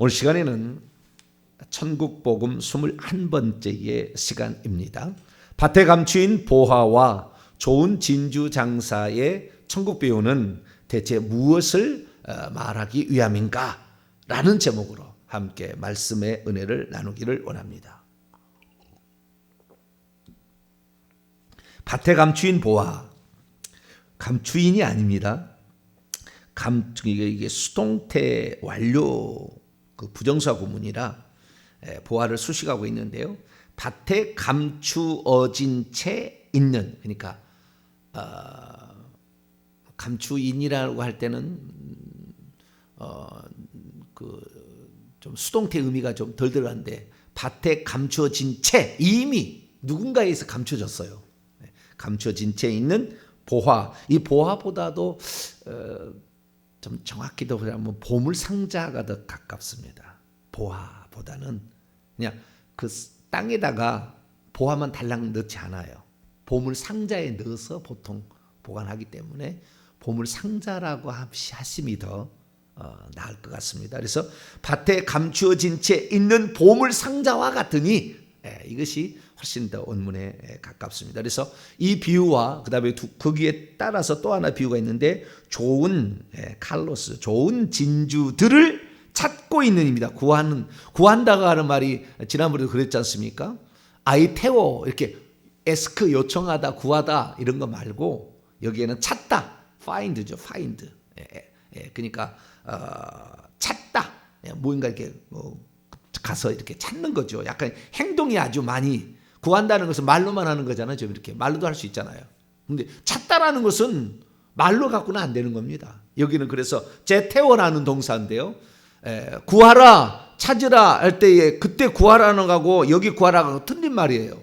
오늘 시간에는 천국복음 21번째의 시간입니다. 밭에 감추인 보화와 좋은 진주 장사의 천국 비유는 대체 무엇을 말하기 위함인가? 라는 제목으로 함께 말씀의 은혜를 나누기를 원합니다. 밭에 감추인 보화, 감추인이 아닙니다. 이게 수동태 완료 그 부정사 구문이라 보화를 수식하고 있는데요. 밭에 감추어진 채 있는, 그러니까 감추인이라고 할 때는 좀 수동태 의미가 좀 덜 들어간데, 밭에 감추어진 채, 이미 누군가에서 감춰졌어요. 감춰진 채 있는 보화. 이 보화보다도 좀 정확히 더 하면 보물 상자가 더 가깝습니다. 보화보다는 그냥 그 땅에다가 보화만 달랑 넣지 않아요. 보물 상자에 넣어서 보통 보관하기 때문에 보물 상자라고 하심이 더 나을 것 같습니다. 그래서 밭에 감추어진 채 있는 보물 상자와 같으니 이것이 훨씬 더 원문에 가깝습니다. 그래서 이 비유와 그다음에 거기에 따라서 또 하나 비유가 있는데, 좋은 칼로스, 좋은 진주들을 찾고 있는입니다. 구한다고 하는 말이 지난번에도 그랬지 않습니까? 아이테오, 이렇게 에스크, 요청하다, 구하다 이런 거 말고 여기에는 찾다, find죠, find. 그러니까 찾다, 뭔가 이렇게 가서 이렇게 찾는 거죠. 약간 행동이 아주 많이, 구한다는 것은 말로만 하는 거잖아요. 좀 이렇게 말로도 할 수 있잖아요. 근데 찾다라는 것은 말로 갖고는 안 되는 겁니다. 여기는 그래서 제테오라는 동사인데요. 구하라, 찾으라 할 때에 그때 구하라는 거하고 여기 구하라가 틀린 말이에요.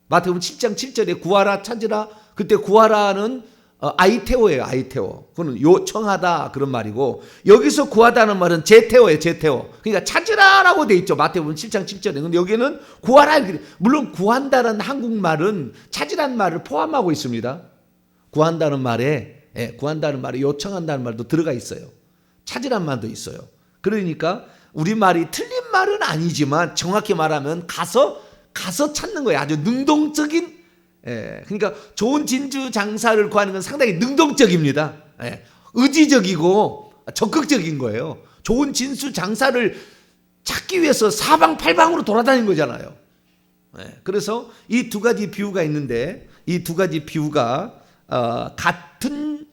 마태복음 7장 7절에 구하라, 찾으라, 그때 구하라는 아이테오예요. 아이테오. 그거는 요청하다 그런 말이고, 여기서 구하다는 말은 제테오예요. 제테오. 그러니까 찾으라라고 돼 있죠. 마태복음 7장 7절에. 근데 여기는 구하라. 물론 구한다는 한국말은 찾으라는 말을 포함하고 있습니다. 구한다는 말에 요청한다는 말도 들어가 있어요. 찾으라는 말도 있어요. 그러니까 우리말이 틀린 말은 아니지만 정확히 말하면 가서 찾는 거예요. 아주 능동적인. 그러니까 좋은 진주 장사를 구하는 건 상당히 능동적입니다. 의지적이고 적극적인 거예요. 좋은 진주 장사를 찾기 위해서 사방팔방으로 돌아다니는 거잖아요. 그래서 이 두 가지 비유가 있는데, 이 두 가지 비유가 같은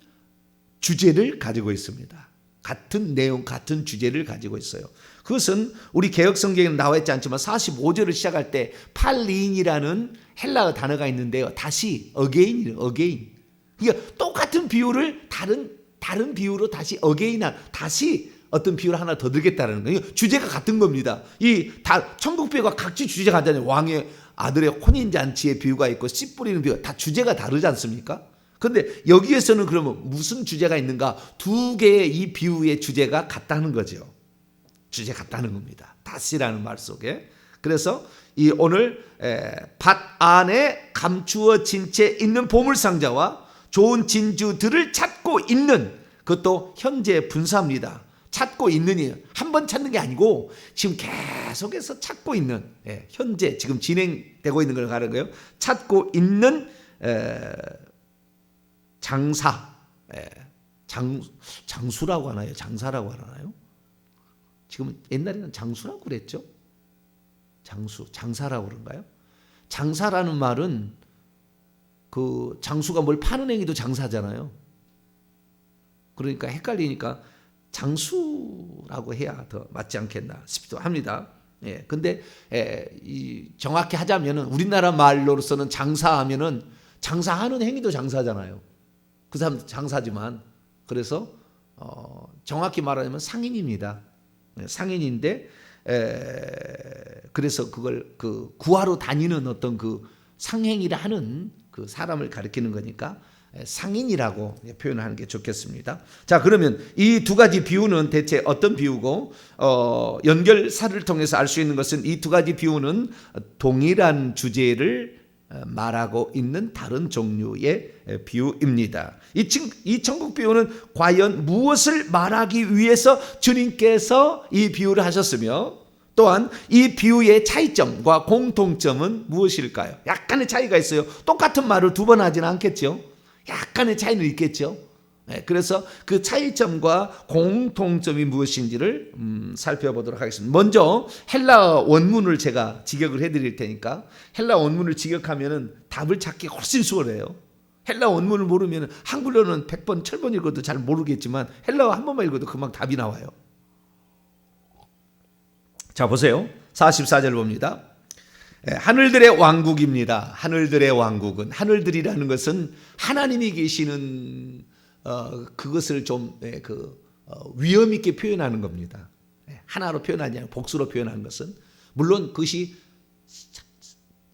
주제를 가지고 있습니다. 같은 내용, 같은 주제를 가지고 있어요. 그것은 우리 개혁 성경에는 나와 있지 않지만 45절을 시작할 때 팔리인이라는 헬라어 단어가 있는데요. 다시 again이에요. again. 그러니까 똑같은 비유를 다른 비유로 다시 again한, 다시 어떤 비유를 하나 더 들겠다는 거예요. 주제가 같은 겁니다. 천국 비유가 각지 주제가 같잖아요. 왕의 아들의 혼인 잔치의 비유가 있고 씨 뿌리는 비유가 다 주제가 다르지 않습니까? 그런데 여기에서는 그러면 무슨 주제가 있는가? 두 개의 이 비유의 주제가 같다는 거죠. 주제 같다는 겁니다. 다시라는 말 속에. 그래서 이 오늘 밭 안에 감추어진 채 있는 보물상자와 좋은 진주들을 찾고 있는, 그것도 현재 분사입니다. 찾고 있는이에요. 한 번 찾는 게 아니고 지금 계속해서 찾고 있는, 현재 지금 진행되고 있는 걸 가는 거예요. 찾고 있는 장사, 장수라고 하나요? 장사라고 하나요? 지금 옛날에는 장수라고 그랬죠. 장사라고 그런가요? 장사라는 말은 그 장수가 뭘 파는 행위도 장사잖아요. 그러니까 헷갈리니까 장수라고 해야 더 맞지 않겠나 싶기도 합니다. 근데 정확히 하자면은 우리나라 말로서는 장사하면은 장사하는 행위도 장사잖아요. 그 사람도 장사지만, 그래서 정확히 말하자면 상인입니다. 상인인데, 그래서 그걸 그 구하러 다니는 어떤 그 상행위를 하는 그 사람을 가리키는 거니까 상인이라고 표현하는 게 좋겠습니다. 자, 그러면 이 두 가지 비유는 대체 어떤 비유고, 연결사를 통해서 알 수 있는 것은 이 두 가지 비유는 동일한 주제를 말하고 있는 다른 종류의 비유입니다. 이 천국 비유는 과연 무엇을 말하기 위해서 주님께서 이 비유를 하셨으며, 또한 이 비유의 차이점과 공통점은 무엇일까요? 약간의 차이가 있어요. 똑같은 말을 두 번 하지는 않겠죠. 약간의 차이는 있겠죠. 그래서 그 차이점과 공통점이 무엇인지를 살펴보도록 하겠습니다. 먼저 헬라 원문을 제가 직역을 해드릴 테니까, 헬라 원문을 직역하면 답을 찾기 훨씬 수월해요. 헬라 원문을 모르면 한글로는 100번, 1000번 읽어도 잘 모르겠지만 헬라어 한 번만 읽어도 금방 답이 나와요. 자, 보세요. 44절 봅니다. 하늘들의 왕국입니다. 하늘들의 왕국은, 하늘들이라는 것은 하나님이 계시는 그것을 좀 위험 있게 표현하는 겁니다. 하나로 표현하지 않고 복수로 표현하는 것은, 물론 그것이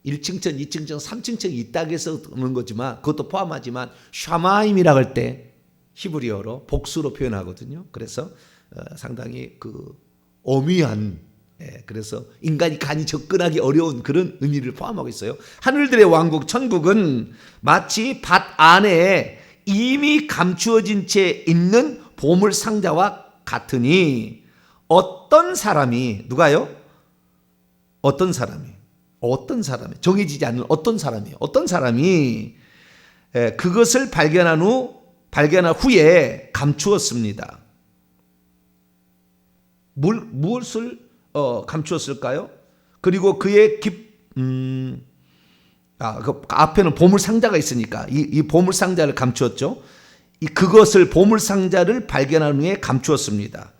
1층천, 2층천, 3층천이 있다고 해서 그런 거지만, 그것도 포함하지만 샤마임이라고 할 때 히브리어로 복수로 표현하거든요. 그래서 상당히 엄위한, 그래서 인간이 간이 접근하기 어려운 그런 의미를 포함하고 있어요. 하늘들의 왕국, 천국은 마치 밭 안에 이미 감추어진 채 있는 보물 상자와 같으니, 어떤 사람이, 누가요? 어떤 사람이 정해지지 않는 어떤 사람이 그것을 발견한 후에 감추었습니다. 무엇을 감추었을까요? 그리고 그의 그 앞에는 보물 상자가 있으니까 이 보물 상자를 감추었죠. 그것을, 보물 상자를 발견한 후에 감추었습니다.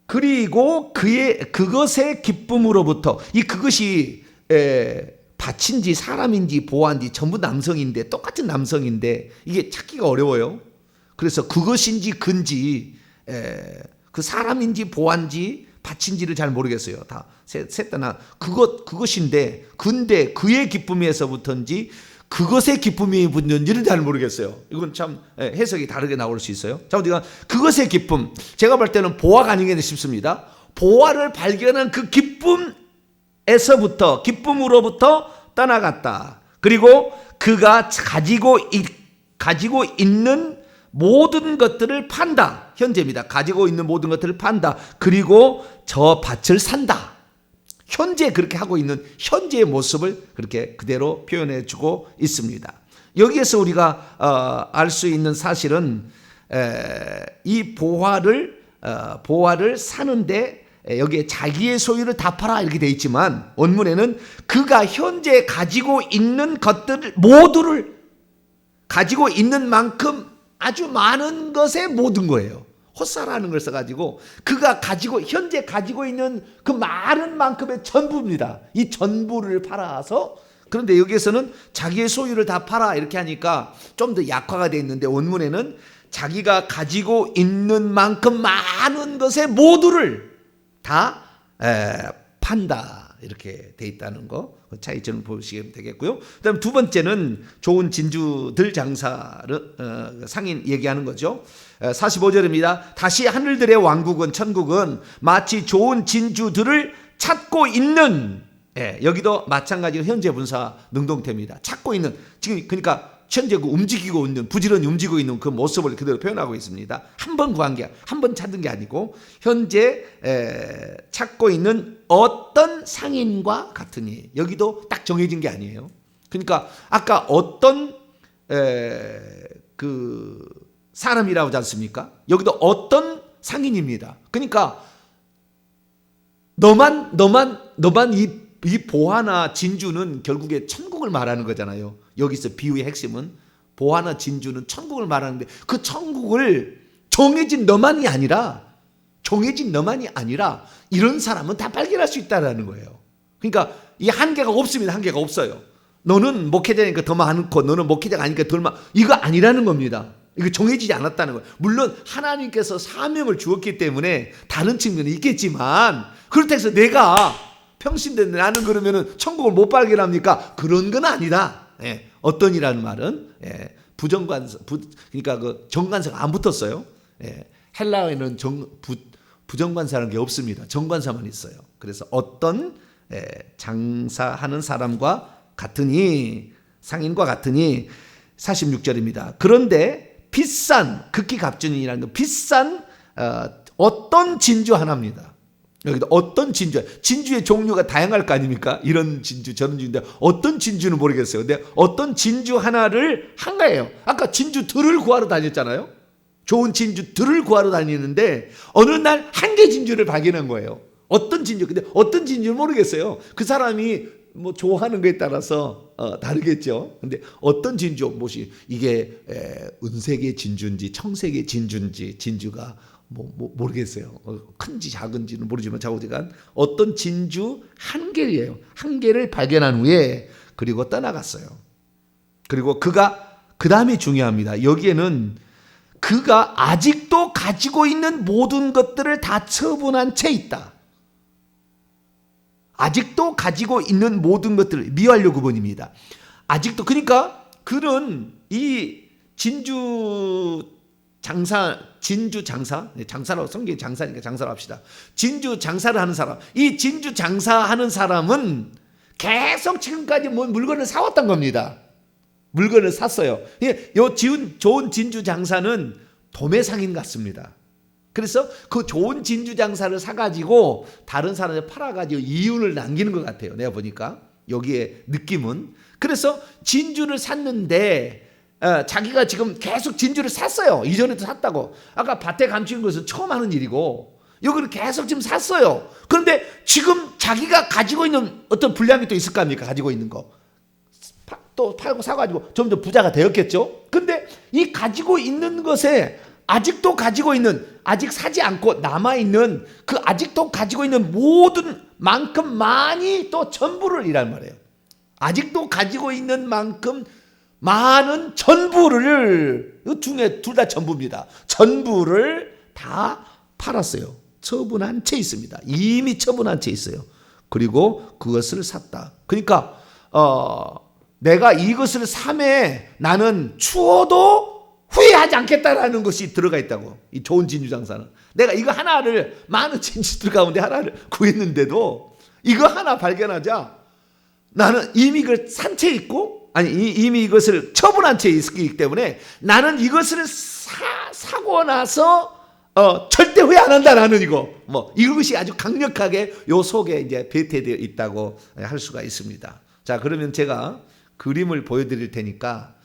그리고 그것의 기쁨으로부터, 그것이 밭인지 사람인지 보아인지 전부 남성인데, 똑같은 남성인데 이게 찾기가 어려워요. 그래서 그것인지 근지, 그 사람인지 보아인지 밭인지를 잘 모르겠어요. 다 셋 다 그것인데, 근데 그의 기쁨에서부터인지 그것의 기쁨이 붙는지를 잘 모르겠어요. 이건 참 해석이 다르게 나올 수 있어요. 자, 우리가 그것의 기쁨, 제가 볼 때는 보아가 아니겠나 싶습니다. 보아를 발견한 그 기쁨으로부터 떠나갔다. 그리고 그가 가지고 있는 모든 것들을 판다. 현재입니다. 가지고 있는 모든 것들을 판다. 그리고 저 밭을 산다. 현재 그렇게 하고 있는 현재의 모습을 그렇게 그대로 표현해 주고 있습니다. 여기에서 우리가 알 수 있는 사실은, 이 보화를 사는데 여기에 자기의 소유를 다 팔아 이렇게 되어 있지만, 원문에는 그가 현재 가지고 있는 것들 모두를, 가지고 있는 만큼 아주 많은 것의 모든 거예요. 호사라는 걸 써가지고 그가 현재 가지고 있는 그 많은 만큼의 전부입니다. 이 전부를 팔아서, 그런데 여기에서는 자기의 소유를 다 팔아 이렇게 하니까 좀 더 약화가 되어 있는데, 원문에는 자기가 가지고 있는 만큼 많은 것의 모두를 다 판다 이렇게 돼 있다는 거, 차이점을 보시면 되겠고요. 그다음 두 번째는 좋은 진주들 장사를 상인 얘기하는 거죠. 45절입니다. 다시 하늘들의 왕국은, 천국은 마치 좋은 진주들을 찾고 있는, 여기도 마찬가지로 현재 분사 능동태입니다. 찾고 있는, 지금 그러니까 현재 움직이고 있는, 부지런히 움직이고 있는 그 모습을 그대로 표현하고 있습니다. 한 번 구한 게, 한 번 찾은 게 아니고 현재 찾고 있는 어떤 상인과 같으니, 여기도 딱 정해진 게 아니에요. 그러니까 아까 어떤 그 사람이라고 하지 않습니까? 여기도 어떤 상인입니다. 그러니까 너만 이 보화나 진주는 결국에 천국을 말하는 거잖아요. 여기서 비유의 핵심은 보화나 진주는 천국을 말하는데, 그 천국을 정해진 너만이 아니라 이런 사람은 다 발견할 수 있다는 거예요. 그러니까 이 한계가 없습니다. 한계가 없어요. 너는 목회자니까 더 많고 너는 목회자가 아니니까 덜 많고, 이거 아니라는 겁니다. 이거 정해지지 않았다는 거예요. 물론 하나님께서 사명을 주었기 때문에 다른 측면이 있겠지만, 그렇다고 해서 내가 평신대 나는 그러면은 천국을 못 발견합니까? 그런 건 아니다. 어떤이라는 말은 부정관사, 그러니까 그 정관사가 안 붙었어요. 헬라어에는 부정관사라는 게 없습니다. 정관사만 있어요. 그래서 어떤 장사하는 사람과 같으니 상인과 같으니 46절입니다. 그런데 비싼 극히 값진이라는 건 비싼 어떤 진주 하나입니다. 여기도 어떤 진주의 종류가 다양할 거 아닙니까? 이런 진주 저런 진주인데 어떤 진주는 모르겠어요. 근데 어떤 진주 하나를 한 거예요. 아까 진주들을 구하러 다녔잖아요. 좋은 진주들을 구하러 다니는데 어느 날 한 개 진주를 발견한 거예요. 어떤 진주, 근데 어떤 진주는 모르겠어요. 그 사람이 뭐 좋아하는 거에 따라서 다르겠죠. 근데 어떤 진주, 뭐지 이게 은색의 진주인지 청색의 진주인지 진주가 모르겠어요. 큰지 작은지는 모르지만 자오지간 어떤 진주 한 개예요. 한 개를 발견한 후에 그리고 떠나갔어요. 그리고 그가 그 다음이 중요합니다. 여기에는 그가 아직도 가지고 있는 모든 것들을 다 처분한 채 있다. 아직도 가지고 있는 모든 것들을 미완료 구본입니다. 아직도 그러니까 그는 이 진주 장사라고 성경이 장사니까 장사로 합시다. 진주 장사를 하는 사람, 이 진주 장사하는 사람은 계속 지금까지 물건을 사왔던 겁니다. 물건을 샀어요. 요 좋은 진주 장사는 도매상인 같습니다. 그래서 그 좋은 진주 장사를 사가지고 다른 사람한테 팔아가지고 이윤을 남기는 것 같아요. 내가 보니까 여기에 느낌은. 그래서 진주를 샀는데 자기가 지금 계속 진주를 샀어요. 이전에도 샀다고. 아까 밭에 감추는 것은 처음 하는 일이고 여기를 계속 지금 샀어요. 그런데 지금 자기가 가지고 있는 어떤 분량이 또 있을 거 아닙니까? 가지고 있는 거. 또 팔고 사가지고 점점 부자가 되었겠죠. 근데 이 가지고 있는 것에 아직도 가지고 있는, 아직 사지 않고 남아있는 그 아직도 가지고 있는 모든 만큼 많이 또 전부를 이란 말이에요. 아직도 가지고 있는 만큼 많은 전부를, 이 중에 둘 다 전부입니다. 전부를 다 팔았어요. 처분한 채 있습니다. 이미 처분한 채 있어요. 그리고 그것을 샀다. 그러니까 내가 이것을 삼에 나는 추워도 후회하지 않겠다라는 것이 들어가 있다고. 이 좋은 진주 장사는. 내가 이거 하나를, 많은 진주들 가운데 하나를 구했는데도 이거 하나 발견하자 나는 이미 그걸 산 채 있고, 아니 이미 이것을 처분한 채 있기 때문에 나는 이것을 사고 나서 절대 후회 안 한다. 나는 이것이 아주 강력하게 요 속에 이제 배태되어 있다고 할 수가 있습니다. 자, 그러면 제가 그림을 보여드릴 테니까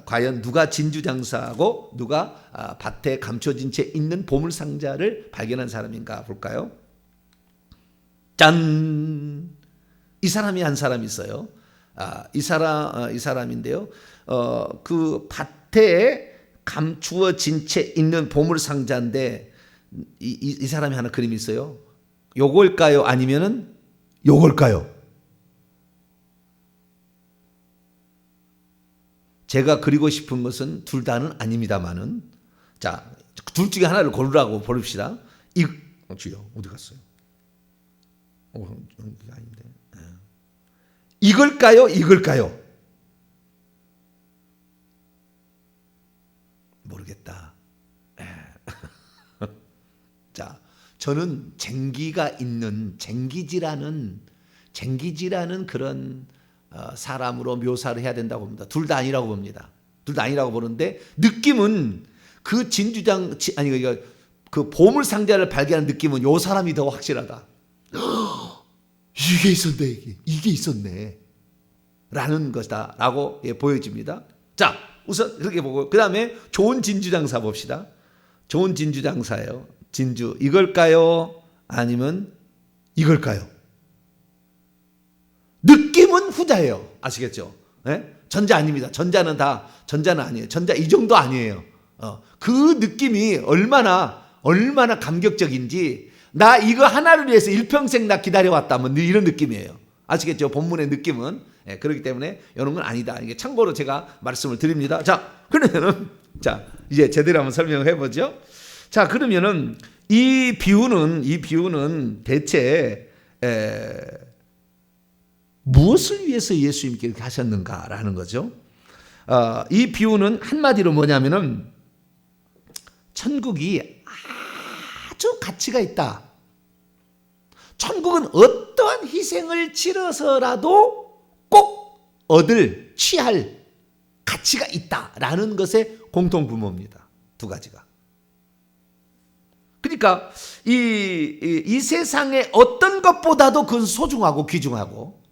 과연 누가 진주장사하고 누가 밭에 감춰진 채 있는 보물상자를 발견한 사람인가 볼까요? 짠! 이 사람이 한 사람이 있어요. 이 사람인데요. 그 밭에 감추어진 채 있는 보물상자인데 이 사람이 하나 그림이 있어요. 요걸까요? 아니면은 요걸까요? 제가 그리고 싶은 것은 둘 다는 아닙니다만은, 자, 둘 중에 하나를 고르라고 고릅시다. 주여 어디 갔어요? 아닌데. 이걸까요? 이걸까요? 모르겠다. 자, 저는 쟁기지라는 그런 사람으로 묘사를 해야 된다고 봅니다. 둘 다 아니라고 봅니다. 둘 다 아니라고 보는데 느낌은 그 그 보물 상자를 발견한 느낌은 요 사람이 더 확실하다. 이게 있었네, 이게 있었네 라는 것이다라고 보여집니다. 자, 우선 그렇게 보고 그 다음에 좋은 진주장사 봅시다. 좋은 진주장사예요. 진주 이걸까요? 아니면 이걸까요? 느낌은 후자예요. 아시겠죠? 네? 전자 아닙니다. 전자는 아니에요. 전자 이 정도 아니에요. 그 느낌이 얼마나 감격적인지, 나 이거 하나를 위해서 일평생 나 기다려왔다면 이런 느낌이에요. 아시겠죠? 본문의 느낌은. 네, 그렇기 때문에 이런 건 아니다. 이게 참고로 제가 말씀을 드립니다. 자, 그러면은 이제 제대로 한번 설명해 보죠. 자, 그러면은 이 비유는 대체 무엇을 위해서 예수님께 이렇게 하셨는가라는 거죠. 이 비유는 한마디로 뭐냐면은 천국이 아주 가치가 있다. 천국은 어떠한 희생을 치러서라도 꼭 취할 가치가 있다라는 것의 공통분모입니다. 두 가지가. 그러니까 이 세상의 어떤 것보다도 그건 소중하고 귀중하고,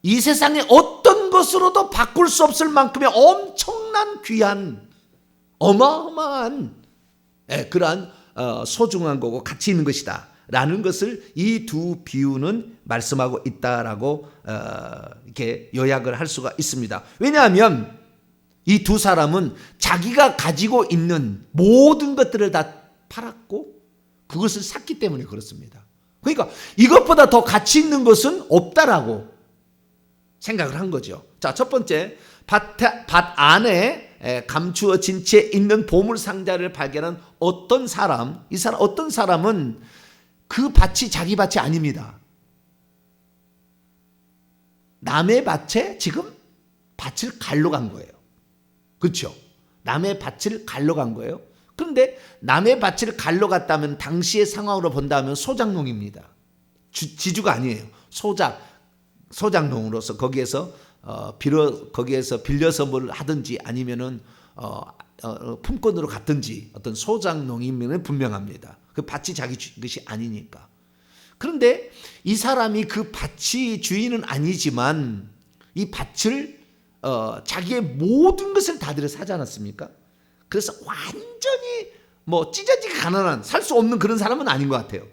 이 세상의 어떤 것으로도 바꿀 수 없을 만큼의 엄청난 귀한 어마어마한 그러한 소중한 거고 가치 있는 것이다 라는 것을 이 두 비유는 말씀하고 있다라고 이렇게 요약을 할 수가 있습니다. 왜냐하면 이 두 사람은 자기가 가지고 있는 모든 것들을 다 팔았고 그것을 샀기 때문에 그렇습니다. 그러니까 이것보다 더 가치 있는 것은 없다라고 생각을 한 거죠. 자, 첫 번째, 밭 안에 감추어진 채 있는 보물 상자를 발견한 어떤 사람, 어떤 사람은 그 밭이 자기 밭이 아닙니다. 남의 밭에 지금 밭을 갈러 간 거예요. 그렇죠? 남의 밭을 갈러 간 거예요. 그런데 남의 밭을 갈러 갔다면 당시의 상황으로 본다면 소작농입니다. 지주가 아니에요. 소작농으로서 거기에서 빌려서 뭘 하든지 아니면은 품권으로 갔든지 어떤 소작농이면 분명합니다. 그 밭이 자기 것이 아니니까. 그런데 이 사람이 그 밭이 주인은 아니지만 이 밭을 자기의 모든 것을 다 들여 사지 않았습니까? 그래서 완전히 뭐 찢어지게 가난한, 살 수 없는 그런 사람은 아닌 것 같아요.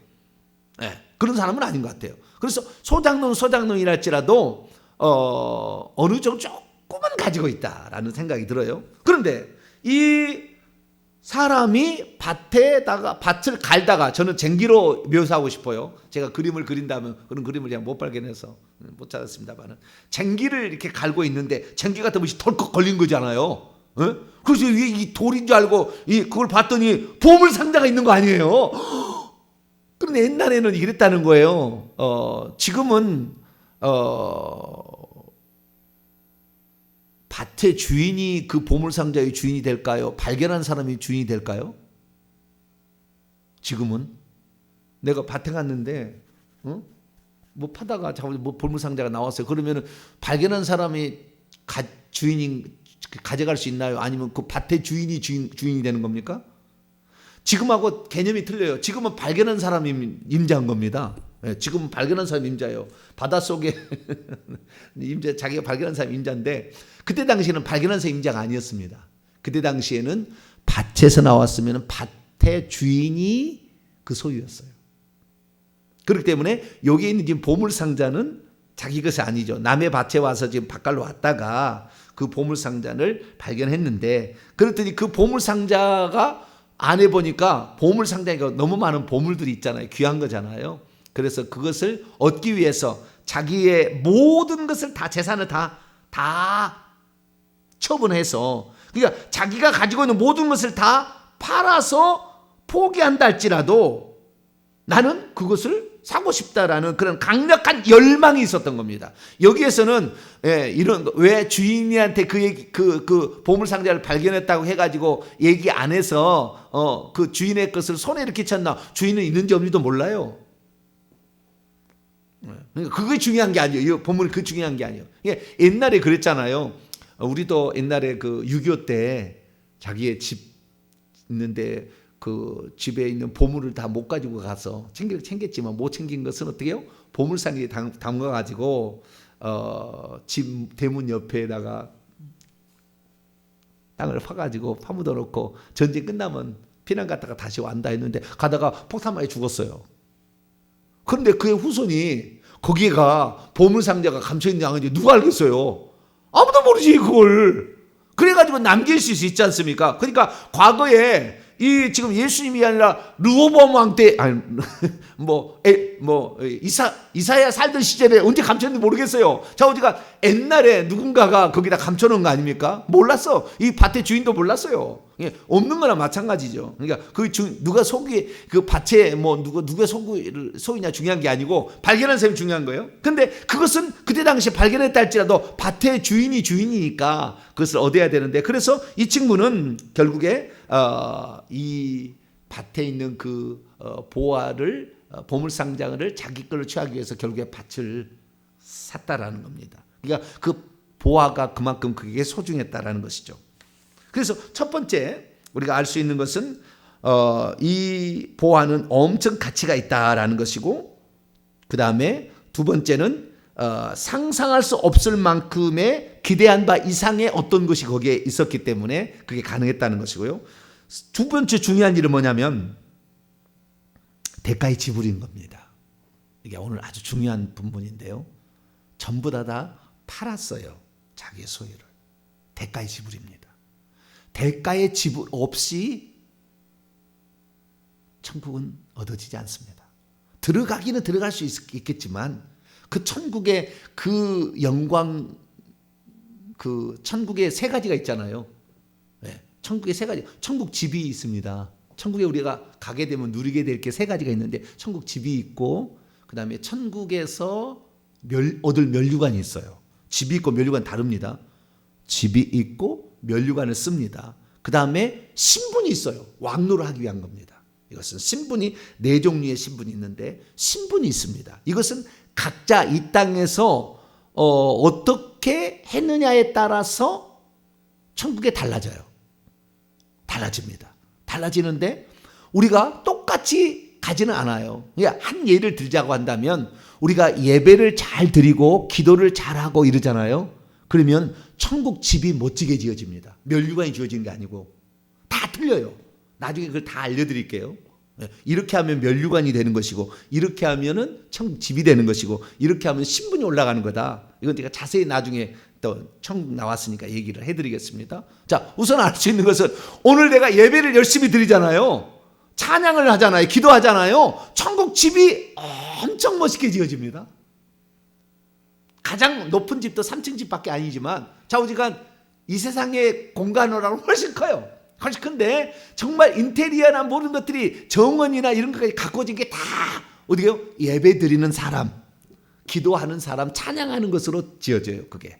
그런 사람은 아닌 것 같아요. 그래서 소작농이랄지라도 어느 정도 조금은 가지고 있다라는 생각이 들어요. 그런데 이 사람이 밭을 갈다가, 저는 쟁기로 묘사하고 싶어요. 제가 그림을 그린다면 그런 그림을 그냥 못 발견해서 못 찾았습니다만은, 쟁기를 이렇게 갈고 있는데 쟁기 같은 것이 덜컥 걸린 거잖아요. 그래서 이 돌인 줄 알고 그걸 봤더니 보물 상자가 있는 거 아니에요. 그런데 옛날에는 이랬다는 거예요. 지금은 밭의 주인이 그 보물상자의 주인이 될까요? 발견한 사람이 주인이 될까요? 지금은 내가 밭에 갔는데 뭐 파다가 뭐 보물상자가 나왔어요. 그러면 발견한 사람이 가져갈 수 있나요? 아니면 그 밭의 주인이 되는 겁니까? 지금하고 개념이 틀려요. 지금은 발견한 사람이 임자인 겁니다. 지금은 발견한 사람이 임자예요. 바닷속에 임자, 자기가 발견한 사람이 임자인데, 그때 당시에는 발견한 사람이 임자가 아니었습니다. 그때 당시에는 밭에서 나왔으면 밭의 주인이 그 소유였어요. 그렇기 때문에 여기에 있는 지금 보물상자는 자기 것이 아니죠. 남의 밭에 와서 지금 밭갈러 왔다가 그 보물상자를 발견했는데, 그랬더니 그 보물상자가 안에 보니까 보물상자에 너무 많은 보물들이 있잖아요. 귀한 거잖아요. 그래서 그것을 얻기 위해서 자기의 모든 것을 다, 재산을 다 처분해서, 그러니까 자기가 가지고 있는 모든 것을 다 팔아서 포기한다 할지라도 나는 그것을 사고 싶다라는 그런 강력한 열망이 있었던 겁니다. 여기에서는 왜 주인한테 그 보물상자를 발견했다고 해가지고 얘기 안 해서 그 주인의 것을 손에 이렇게 쳤나? 주인은 있는지 없는지도 몰라요. 그러니까 그게 중요한 게 아니에요. 이 본문이 그 중요한 게 아니에요. 옛날에 그랬잖아요. 우리도 옛날에 그 6.25 때 자기의 집 있는데 그 집에 있는 보물을 다 못 가지고 가서 챙겼지만 못 챙긴 것은 어떻게 해요? 보물상자에 담가가지고 집 대문 옆에다가 땅을 파가지고 파묻어 놓고 전쟁 끝나면 피난 갔다가 다시 완다 했는데 가다가 폭탄 맞아 죽었어요. 그런데 그의 후손이 거기가 보물상자가 감춰있는지 안 있는지 누가 알겠어요? 아무도 모르지 그걸. 그래가지고 남길 수 있지 않습니까? 그러니까 과거에 지금 예수님이 아니라 르호보암 왕 때, 아니 이사야 살던 시절에 언제 감췄는지 모르겠어요. 자, 어디가 옛날에 누군가가 거기다 감춰놓은 거 아닙니까? 몰랐어. 이 밭의 주인도 몰랐어요. 없는 거나 마찬가지죠. 그러니까 누가 그 밭에 누가 소유냐 중요한 게 아니고 발견한 사람이 중요한 거예요. 근데 그것은 그때 당시에 발견했다 할지라도 밭의 주인이니까 그것을 얻어야 되는데, 그래서 이 친구는 결국에 이 밭에 있는 그 보물상자를 자기 걸로 취하기 위해서 결국에 밭을 샀다라는 겁니다. 그러니까 그 보화가 그만큼 그게 소중했다라는 것이죠. 그래서 첫 번째 우리가 알 수 있는 것은 이 보화는 엄청 가치가 있다라는 것이고, 그 다음에 두 번째는 상상할 수 없을 만큼의 기대한 바 이상의 어떤 것이 거기에 있었기 때문에 그게 가능했다는 것이고요. 두 번째 중요한 일은 뭐냐면 대가의 지불인 겁니다. 이게 오늘 아주 중요한 부분인데요. 전부 다 팔았어요. 자기의 소유를. 대가의 지불입니다. 대가의 지불 없이 천국은 얻어지지 않습니다. 들어가기는 들어갈 수 있겠지만 그 천국의 그 영광, 그 천국의 세 가지가 있잖아요. 네, 천국의 세 가지. 천국 집이 있습니다. 천국에 우리가 가게 되면 누리게 될 게 세 가지가 있는데, 천국 집이 있고, 그 다음에 천국에서 얻을 면류관이 있어요. 집이 있고 면류관 다릅니다. 집이 있고 면류관을 씁니다. 그 다음에 신분이 있어요. 왕노를 하기 위한 겁니다. 이것은 신분이, 네 종류의 신분이 있는데 신분이 있습니다. 이것은 각자 이 땅에서 어떻게 했느냐에 따라서 천국에 달라져요. 달라집니다. 달라지는데 우리가 똑같이 가지는 않아요. 한 예를 들자고 한다면 우리가 예배를 잘 드리고 기도를 잘하고 이러잖아요. 그러면 천국 집이 멋지게 지어집니다. 면류관이 지어지는 게 아니고 다 틀려요. 나중에 그걸 다 알려드릴게요. 이렇게 하면 면류관이 되는 것이고, 이렇게 하면은 천국 집이 되는 것이고, 이렇게 하면 신분이 올라가는 거다. 이건 제가 자세히 나중에 또 천국 나왔으니까 얘기를 해드리겠습니다. 자, 우선 알 수 있는 것은 오늘 내가 예배를 열심히 드리잖아요. 찬양을 하잖아요. 기도하잖아요. 천국 집이 엄청 멋있게 지어집니다. 가장 높은 집도 3층 집밖에 아니지만 좌우지간 이 세상의 공간으로는 훨씬 커요. 훨씬 큰데 정말 인테리어나 모든 것들이 정원이나 이런 것까지 가꿔진 게 다 어디게요? 예배 드리는 사람, 기도하는 사람, 찬양하는 것으로 지어져요. 그게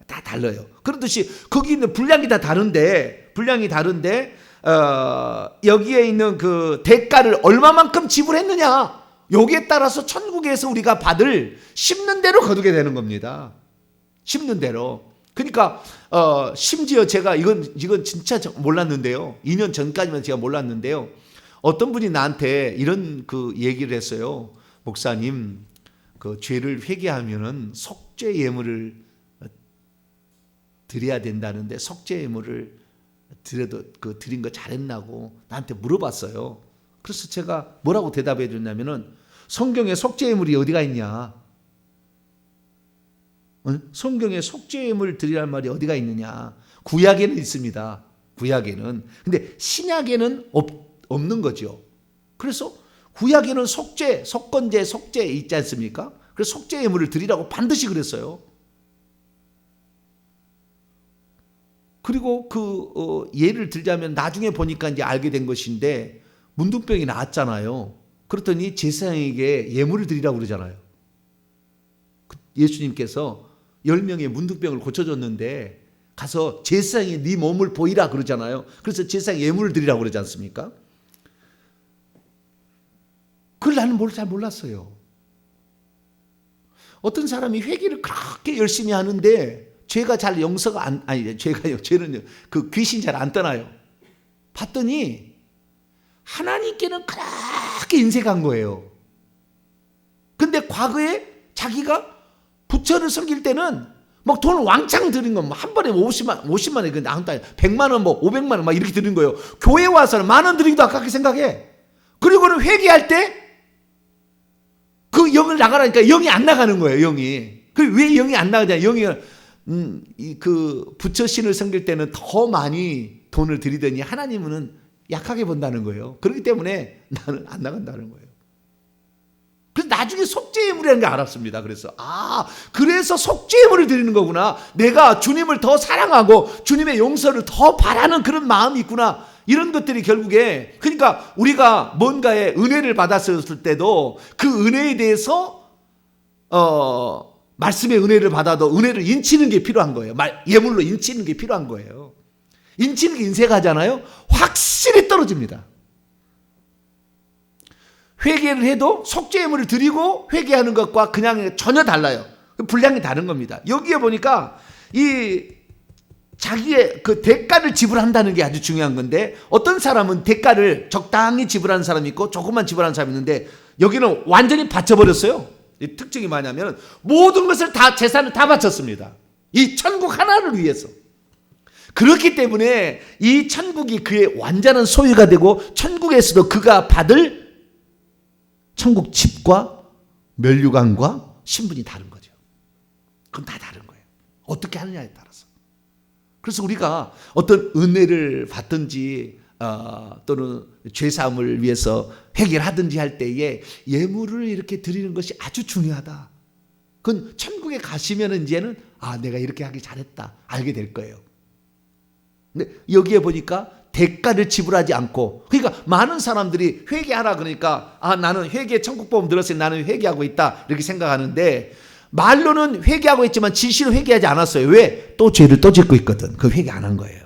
다 달라요. 그렇듯이 거기 있는 분량이 다 다른데, 여기에 있는 그 대가를 얼마만큼 지불했느냐, 여기에 따라서 천국에서 우리가 받을 심는 대로 거두게 되는 겁니다. 심는 대로. 그러니까 심지어 제가 이건 진짜 몰랐는데요. 2년 전까지만 제가 몰랐는데요. 어떤 분이 나한테 이런 그 얘기를 했어요. 목사님, 그 죄를 회개하면은 속죄 예물을 드려야 된다는데 속죄 예물을 드려도 그 드린 거 잘했나고 나한테 물어봤어요. 그래서 제가 뭐라고 대답해 줬냐면은 성경에 속죄 예물이 어디가 있냐? 성경에 속죄 예물 드리라는 말이 어디가 있느냐? 구약에는 있습니다. 구약에는. 근데 신약에는 없는 거죠. 그래서 구약에는 속죄, 속건제, 속죄 있지 않습니까? 그래서 속죄 예물을 드리라고 반드시 그랬어요. 그리고 예를 들자면 나중에 보니까 이제 알게 된 것인데 문둥병이 나았잖아요. 그렇더니 제사장에게 예물을 드리라고 그러잖아요. 예수님께서 10명의 문둥병을 고쳐줬는데 가서 제사장이 네 몸을 보이라 그러잖아요. 그래서 제사장에 예물을 드리라고 그러지 않습니까? 그걸 나는 잘 몰랐어요. 어떤 사람이 회개를 그렇게 열심히 하는데 죄가 잘 용서가 죄는 그 귀신 잘 안 떠나요. 봤더니 하나님께는 그렇게 인색한 거예요. 근데 과거에 자기가 부처를 섬길 때는 막 돈 왕창 드린 거, 한 번에 50만 원, 100만 원, 500만 원 막 이렇게 드린 거예요. 교회 와서는 10,000원 드리기도 아깝게 생각해. 그리고는 회개할 때 그 영을 나가라니까 영이 안 나가는 거예요, 영이. 왜 영이 안 나가냐? 영이 그 부처 신을 섬길 때는 더 많이 돈을 드리더니 하나님은 약하게 본다는 거예요. 그렇기 때문에 나는 안 나간다는 거예요. 그래서 나중에 속죄예물이라는 걸 알았습니다. 그래서 속죄예물을 드리는 거구나. 내가 주님을 더 사랑하고 주님의 용서를 더 바라는 그런 마음이 있구나. 이런 것들이 결국에, 그러니까 우리가 뭔가의 은혜를 받았을 때도 그 은혜에 대해서 말씀의 은혜를 받아도 은혜를 인치는 게 필요한 거예요. 예물로 인치는 게 필요한 거예요. 인치는 게 인색하잖아요. 확실히 떨어집니다. 회개를 해도 속죄 예물을 드리고 회개하는 것과 그냥 전혀 달라요. 분량이 다른 겁니다. 여기에 보니까 이 자기의 그 대가를 지불한다는 게 아주 중요한 건데, 어떤 사람은 대가를 적당히 지불하는 사람이 있고 조금만 지불하는 사람이 있는데, 여기는 완전히 바쳐버렸어요. 이 특징이 뭐냐면 모든 것을 다, 재산을 다 바쳤습니다. 이 천국 하나를 위해서. 그렇기 때문에 이 천국이 그의 완전한 소유가 되고, 천국에서도 그가 받을 천국 집과 면류관과 신분이 다른 거죠. 그건 다 다른 거예요. 어떻게 하느냐에 따라서. 그래서 우리가 어떤 은혜를 받든지 또는 죄사함을 위해서 회개를 하든지 할 때에 예물을 이렇게 드리는 것이 아주 중요하다. 그건 천국에 가시면 이제는 내가 이렇게 하기 잘했다 알게 될 거예요. 근데 여기에 보니까 대가를 지불하지 않고, 그러니까 많은 사람들이 회개하라 그러니까 나는 회개 천국보험 들었으니 나는 회개하고 있다 이렇게 생각하는데, 말로는 회개하고 있지만 진실은 회개하지 않았어요. 왜? 또 죄를 또 짓고 있거든. 그 회개 안 한 거예요.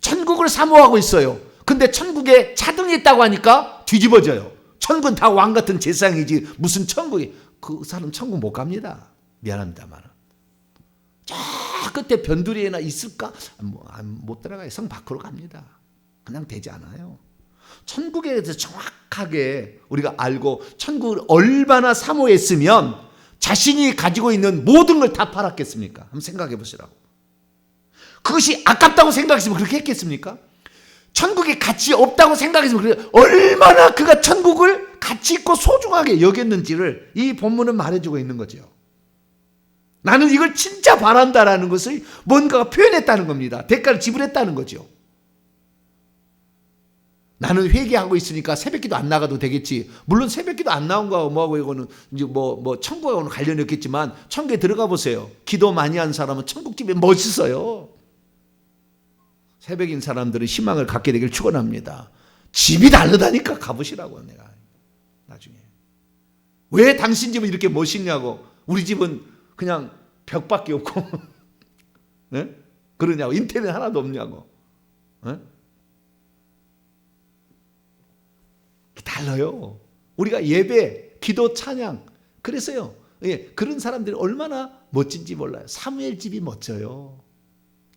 천국을 사모하고 있어요. 근데 천국에 차등이 있다고 하니까 뒤집어져요. 천국은 다 왕 같은 재상이지 무슨 천국이. 그 사람 천국 못 갑니다. 미안합니다만. 저 끝에 변두리에나 있을까? 못 들어가요. 성 밖으로 갑니다. 그냥 되지 않아요. 천국에 대해서 정확하게 우리가 알고 천국을 얼마나 사모했으면 자신이 가지고 있는 모든 걸 다 팔았겠습니까? 한번 생각해 보시라고. 그것이 아깝다고 생각했으면 그렇게 했겠습니까? 천국에 가치 없다고 생각했으면 얼마나 그가 천국을 가치 있고 소중하게 여겼는지를 이 본문은 말해주고 있는 거죠. 나는 이걸 진짜 바란다라는 것을 뭔가가 표현했다는 겁니다. 대가를 지불했다는 거죠. 나는 회개하고 있으니까 새벽기도 안 나가도 되겠지. 물론 새벽기도 안 나온 거하고 뭐하고 이거는 이제 뭐 천국하고는 관련이 없겠지만, 천국에 들어가 보세요. 기도 많이 한 사람은 천국집에 멋있어요. 새벽인 사람들은 희망을 갖게 되길 축원합니다. 집이 다르다니까 가보시라고. 내가 나중에 왜 당신 집은 이렇게 멋있냐고, 우리 집은 그냥 벽밖에 없고 네? 그러냐고, 인터넷 하나도 없냐고. 네? 달라요. 우리가 예배, 기도, 찬양, 그래서요. 그런 사람들이 얼마나 멋진지 몰라요. 사무엘 집이 멋져요.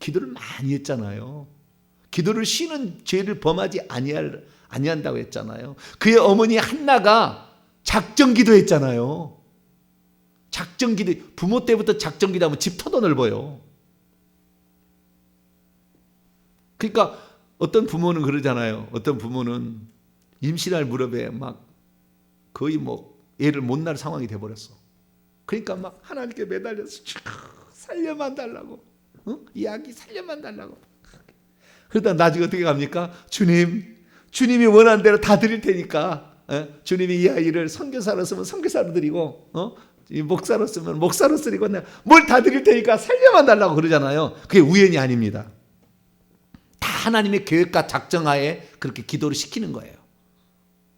기도를 많이 했잖아요. 기도를 쉬는 죄를 범하지 아니한다고 했잖아요. 그의 어머니 한나가 작정기도 했잖아요. 작정기도, 부모 때부터 작정기도 하면 집 터도 넓어요. 그러니까 어떤 부모는 그러잖아요. 어떤 부모는 임신할 무렵에 막 거의 애를 못 낳을 상황이 돼버렸어. 그러니까 막 하나님께 매달려서 살려만 달라고, 이 아기 살려만 달라고. 그러다 나중에 어떻게 갑니까? 주님이 원하는 대로 다 드릴 테니까, 주님이 이 아이를 선교사로 쓰면 선교사로 드리고, 이 목사로 쓰면 목사로 쓰리고, 뭘 다 드릴 테니까 살려만 달라고 그러잖아요. 그게 우연이 아닙니다. 다 하나님의 계획과 작정하에 그렇게 기도를 시키는 거예요.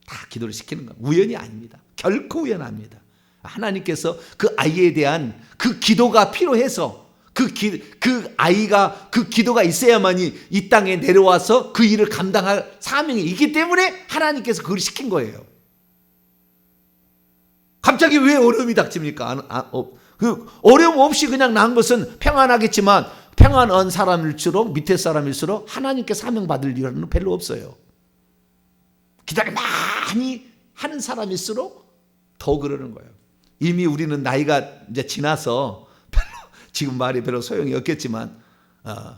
다 기도를 시키는 거예요. 우연이 아닙니다. 결코 우연 아닙니다. 하나님께서 그 아이에 대한 그 기도가 필요해서, 그 아이가 그 기도가 있어야만이 이 땅에 내려와서 그 일을 감당할 사명이 있기 때문에 하나님께서 그걸 시킨 거예요. 갑자기 왜 어려움이 닥칩니까? 그 어려움 없이 그냥 난 것은 평안하겠지만, 평안한 사람일수록, 밑에 사람일수록 하나님께 사명 받을 일은 별로 없어요. 기도를 많이 하는 사람일수록 더 그러는 거예요. 이미 우리는 나이가 이제 지나서 지금 말이 별로 소용이 없겠지만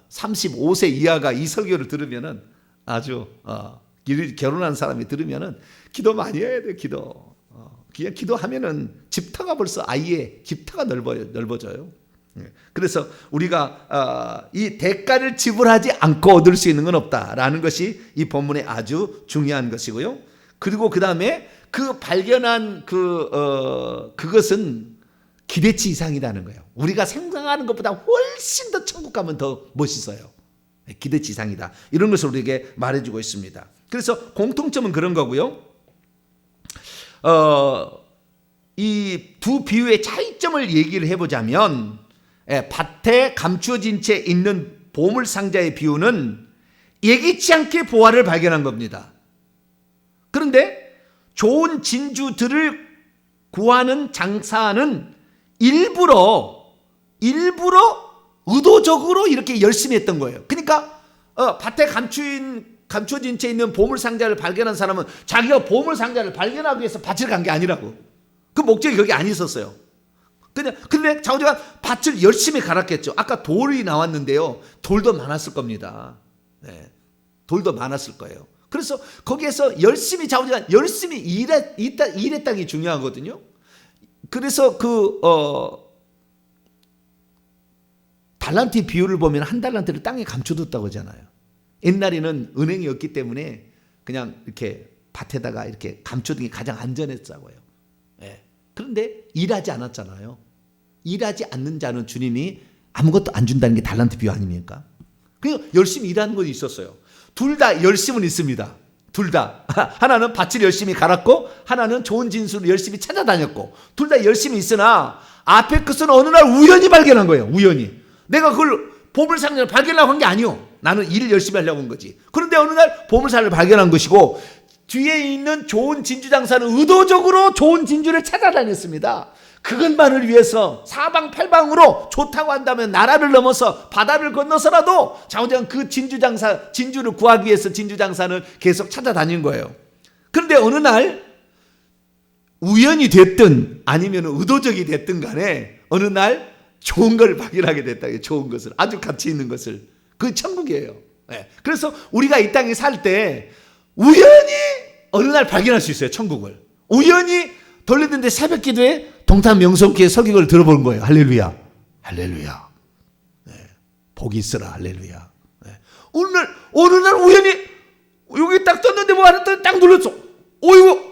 35세 이하가 이 설교를 들으면은 아주 결혼한 사람이 들으면은 기도 많이 해야 돼. 기도. 그냥 기도하면은 집터가 벌써 아이의 집터가 넓어져요. 그래서 우리가 이 대가를 지불하지 않고 얻을 수 있는 건 없다라는 것이 이 본문의 아주 중요한 것이고요. 그리고 그 다음에 그 발견한 그것은 기대치 이상이라는 거예요. 우리가 생각하는 것보다 훨씬 더 천국 가면 더 멋있어요. 기대치 이상이다. 이런 것을 우리에게 말해주고 있습니다. 그래서 공통점은 그런 거고요. 이 두 비유의 차이점을 얘기를 해보자면, 밭에 감추어진 채 있는 보물 상자의 비유는 예기치 않게 보화를 발견한 겁니다. 그런데 좋은 진주들을 구하는 장사는 일부러 의도적으로 이렇게 열심히 했던 거예요. 그러니까 밭에 감춰진 채 있는 보물상자를 발견한 사람은 자기가 보물상자를 발견하기 위해서 밭을 간 게 아니라고. 그 목적이 거기 안 있었어요. 근데 장우재가 밭을 열심히 갈았겠죠. 아까 돌이 나왔는데요. 돌도 많았을 겁니다. 네, 돌도 많았을 거예요. 그래서 거기에서 장우재가 열심히 일했다는 게 중요하거든요. 그래서 달란트 비율을 보면 한 달란트를 땅에 감춰뒀다고 하잖아요. 옛날에는 은행이 없기 때문에 그냥 이렇게 밭에다가 이렇게 감춰둔 게 가장 안전했다고요. 예. 그런데 일하지 않았잖아요. 일하지 않는 자는 주님이 아무것도 안 준다는 게 달란트 비유 아닙니까? 그냥 열심히 일하는 건 있었어요. 둘 다 열심은 있습니다. 둘 다. 하나는 밭을 열심히 갈았고 하나는 좋은 진수를 열심히 찾아다녔고 둘 다 열심히 있으나 앞에 것은 어느 날 우연히 발견한 거예요. 우연히. 내가 그걸 보물상자를 발견하려고 한 게 아니요. 나는 일을 열심히 하려고 한 거지. 그런데 어느 날 보물상자를 발견한 것이고 뒤에 있는 좋은 진주장사는 의도적으로 좋은 진주를 찾아다녔습니다. 그것만을 위해서 사방팔방으로 좋다고 한다면 나라를 넘어서 바다를 건너서라도 장우재는 그 진주를 구하기 위해서 진주장사는 계속 찾아다닌 거예요. 그런데 어느 날 우연이 됐든 아니면 의도적이 됐든 간에 어느 날 좋은 걸 발견하게 됐다. 좋은 것을, 아주 가치 있는 것을. 그 천국이에요. 네. 그래서 우리가 이 땅에 살 때 우연히 어느 날 발견할 수 있어요. 천국을. 우연히 돌리는데 새벽 기도에 동탄 명성교회 설교를 들어보는 거예요. 할렐루야. 할렐루야. 네. 복이 있으라. 할렐루야. 네. 어느 날 우연히 여기 딱 떴는데 뭐 하나 딱 눌렀어. 이거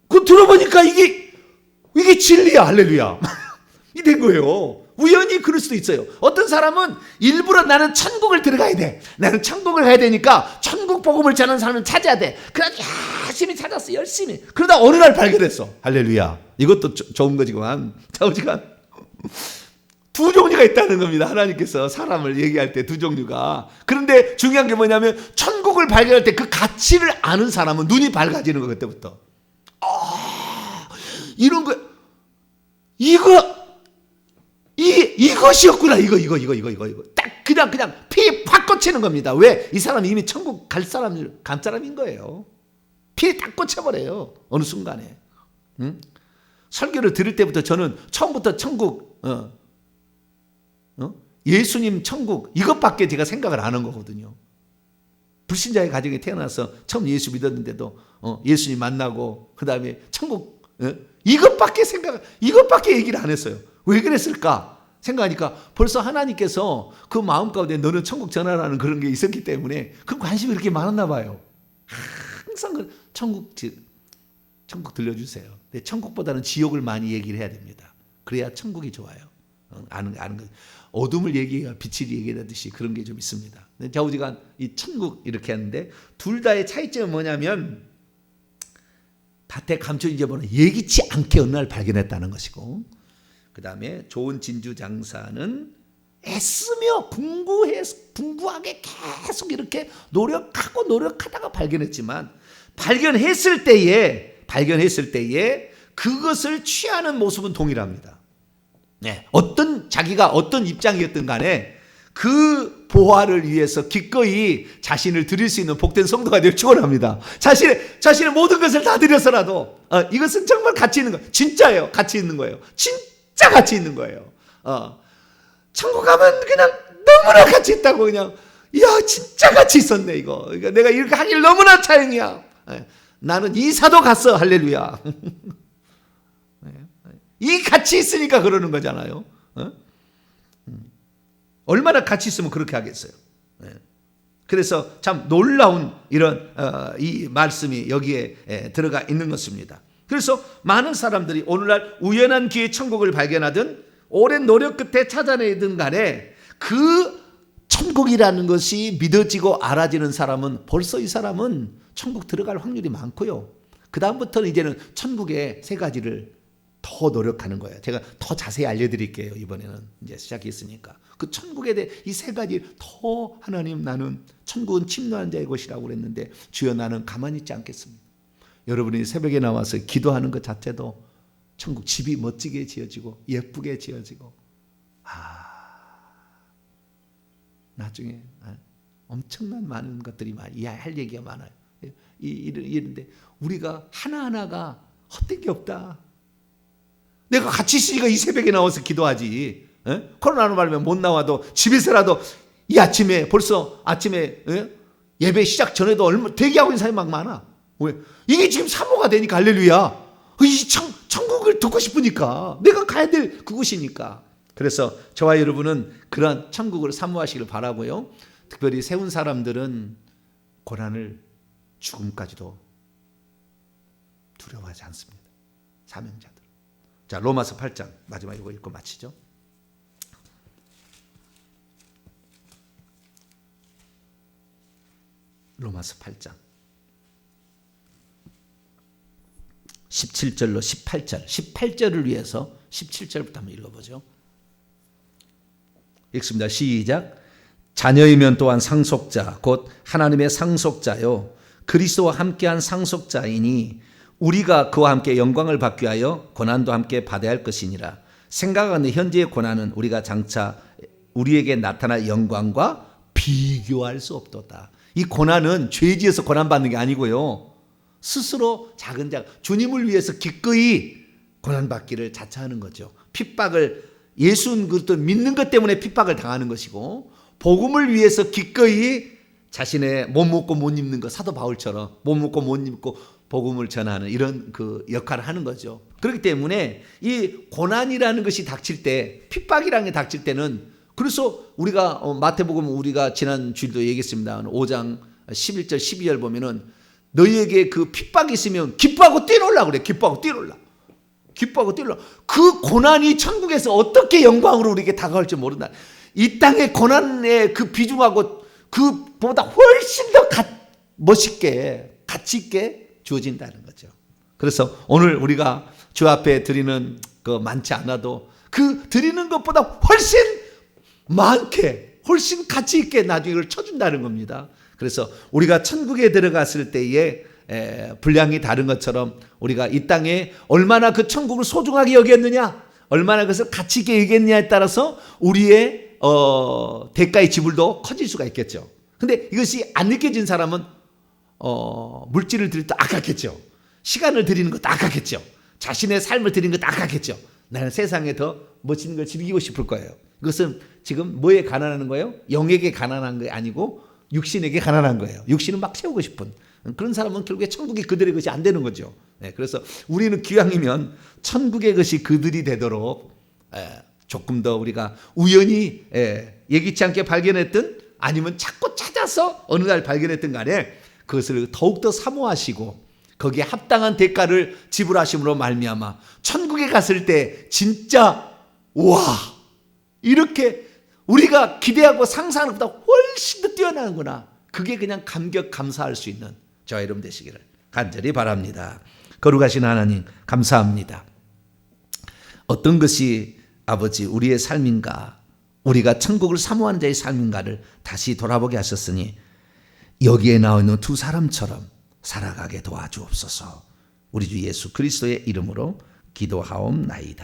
그거 들어보니까 이게 진리야. 할렐루야. 이 된 거예요. 우연히 그럴 수도 있어요. 어떤 사람은 일부러 나는 천국을 들어가야 돼. 나는 천국을 가야 되니까 천국 복음을 전하는 사람을 찾아야 돼. 그래서 열심히 찾았어. 열심히. 그러다 어느 날 발견했어. 할렐루야. 이것도 좋은 거지만 자우지가 두 종류가 있다는 겁니다. 하나님께서 사람을 얘기할 때 두 종류가. 그런데 중요한 게 뭐냐면 천국을 발견할 때 그 가치를 아는 사람은 눈이 밝아지는 거 그때부터. 이런 거 이것이었구나. 이거. 딱 그냥 피 확 꽂히는 겁니다. 왜? 이 사람이 이미 천국 갈 사람인 거예요. 피 딱 꽂혀버려요. 어느 순간에. 설교를 들을 때부터 저는 처음부터 천국, 예수님 천국 이것밖에 제가 생각을 안 한 거거든요. 불신자의 가정에 태어나서 처음 예수 믿었는데도 예수님 만나고 그 다음에 천국 이것밖에 얘기를 안 했어요. 왜 그랬을까? 생각하니까 벌써 하나님께서 그 마음 가운데 너는 천국 전하라는 그런 게 있었기 때문에 그 관심이 그렇게 많았나 봐요. 항상 천국 들려주세요. 근데 천국보다는 지옥을 많이 얘기를 해야 됩니다. 그래야 천국이 좋아요. 아는 거. 어둠을 얘기해야 빛을 얘기하듯이 그런 게 좀 있습니다. 자우지가 이 천국 이렇게 하는데 둘 다의 차이점은 뭐냐면 밭에 감춰진 재물은 예기치 않게 어느 날 발견했다는 것이고 그 다음에 좋은 진주 장사는 애쓰며 궁구하게 계속 이렇게 노력하다가 발견했지만 발견했을 때에 그것을 취하는 모습은 동일합니다. 네, 자기가 어떤 입장이었든 간에 그 보화를 위해서 기꺼이 자신을 드릴 수 있는 복된 성도가 되길 축원합니다. 자신의 모든 것을 다 드려서라도 이것은 정말 가치 있는 거예요. 진짜예요. 가치 있는 거예요. 진짜 가치 있는 거예요. 천국 가면 그냥 너무나 가치 있다고 그냥 진짜 가치 있었네 이거. 그러니까 내가 이렇게 하길 너무나 차영이야. 나는 이사도 갔어. 할렐루야. 이 가치 있으니까 그러는 거잖아요. 얼마나 가치 있으면 그렇게 하겠어요. 그래서 참 놀라운 이런 이 말씀이 여기에 들어가 있는 것입니다. 그래서 많은 사람들이 오늘날 우연한 기회에 천국을 발견하든 오랜 노력 끝에 찾아내든 간에 그 천국이라는 것이 믿어지고 알아지는 사람은 벌써 이 사람은 천국 들어갈 확률이 많고요. 그 다음부터는 이제는 천국의 세 가지를 더 노력하는 거예요. 제가 더 자세히 알려드릴게요. 이번에는 이제 시작했으니까. 그 천국에 대해 이 세 가지 더 하나님 나는 천국은 침노한 자의 것이라고 그랬는데 주여 나는 가만히 있지 않겠습니다. 여러분이 새벽에 나와서 기도하는 것 자체도 천국 집이 멋지게 지어지고 예쁘게 지어지고 나중에 엄청난 많은 것들이 할 얘기가 많아요. 이런데 우리가 하나하나가 헛된 게 없다. 내가 같이 있으니까 이 새벽에 나와서 기도하지. 코로나로 말하면 못 나와도 집에서라도 이 아침에 벌써 아침에 예배 시작 전에도 얼마 대기하고 있는 사람이 막 많아. 왜? 이게 지금 사모가 되니까 할렐루야. 이 천국을 듣고 싶으니까 내가 가야 될 그곳이니까. 그래서 저와 여러분은 그런 천국을 사모하시길 바라고요. 특별히 세운 사람들은 고난을 죽음까지도 두려워하지 않습니다. 사명자들. 자, 로마서 8장 마지막 이거 읽고 마치죠. 로마서 8장 17절로 18절 18절을 위해서 17절부터 한번 읽어보죠. 읽습니다. 시작. 자녀이면 또한 상속자 곧 하나님의 상속자요 그리스도와 함께한 상속자이니 우리가 그와 함께 영광을 받기 위하여 고난도 함께 받아야 할 것이니라. 생각하는 현재의 고난은 우리가 장차 우리에게 나타날 영광과 비교할 수 없도다. 이 고난은 죄 지어서 고난받는 게 아니고요. 스스로 작은 주님을 위해서 기꺼이 고난받기를 자처하는 거죠. 핍박을 예수 그리스도 믿는 것 때문에 핍박을 당하는 것이고 복음을 위해서 기꺼이 자신의 못 먹고 못 입는 것 사도 바울처럼 못 먹고 못 입고 복음을 전하는 이런 그 역할을 하는 거죠. 그렇기 때문에 이 고난이라는 것이 닥칠 때 핍박이라는 게 닥칠 때는 그래서 우리가 마태복음 우리가 지난 주일도 얘기했습니다. 5장 11절 12절 보면은 너희에게 그 핍박이 있으면 기뻐하고 뛰놀라 그래. 기뻐하고 뛰놀라. 기뻐하고 뛰놀라. 그 고난이 천국에서 어떻게 영광으로 우리에게 다가올지 모른다. 이 땅의 고난의 그 비중하고 그보다 훨씬 더 멋있게 가치 있게 주어진다는 거죠. 그래서 오늘 우리가 주 앞에 드리는 그 많지 않아도 그 드리는 것보다 훨씬 많게 훨씬 가치 있게 나중에 이걸 쳐준다는 겁니다. 그래서 우리가 천국에 들어갔을 때에 분량이 다른 것처럼 우리가 이 땅에 얼마나 그 천국을 소중하게 여겼느냐 얼마나 그것을 가치 있게 여겼느냐에 따라서 우리의 대가의 지불도 커질 수가 있겠죠. 근데 이것이 안 느껴진 사람은 물질을 드릴 때 아깝겠죠. 시간을 드리는 것도 아깝겠죠. 자신의 삶을 드리는 것도 아깝겠죠. 나는 세상에 더 멋있는 걸 즐기고 싶을 거예요. 그것은 지금 뭐에 가난하는 거예요? 영에게 가난한 게 아니고 육신에게 가난한 거예요. 육신은 막 채우고 싶은 그런 사람은 결국에 천국이 그들의 것이 안 되는 거죠. 그래서 우리는 기왕이면 천국의 것이 그들이 되도록 조금 더 우리가 우연히 예기치 않게 발견했든 아니면 자꾸 찾아서 어느 날 발견했든 간에 그것을 더욱더 사모하시고 거기에 합당한 대가를 지불하심으로 말미암아 천국에 갔을 때 진짜 와 이렇게 우리가 기대하고 상상하는 것보다 훨씬 더 뛰어나는구나. 그게 그냥 감격 감사할 수 있는 저와 여러분 되시기를 간절히 바랍니다. 거룩하신 하나님 감사합니다. 어떤 것이 아버지 우리의 삶인가 우리가 천국을 사모하는 자의 삶인가를 다시 돌아보게 하셨으니 여기에 나와 있는 두 사람처럼 살아가게 도와주옵소서. 우리 주 예수 그리스도의 이름으로 기도하옵나이다.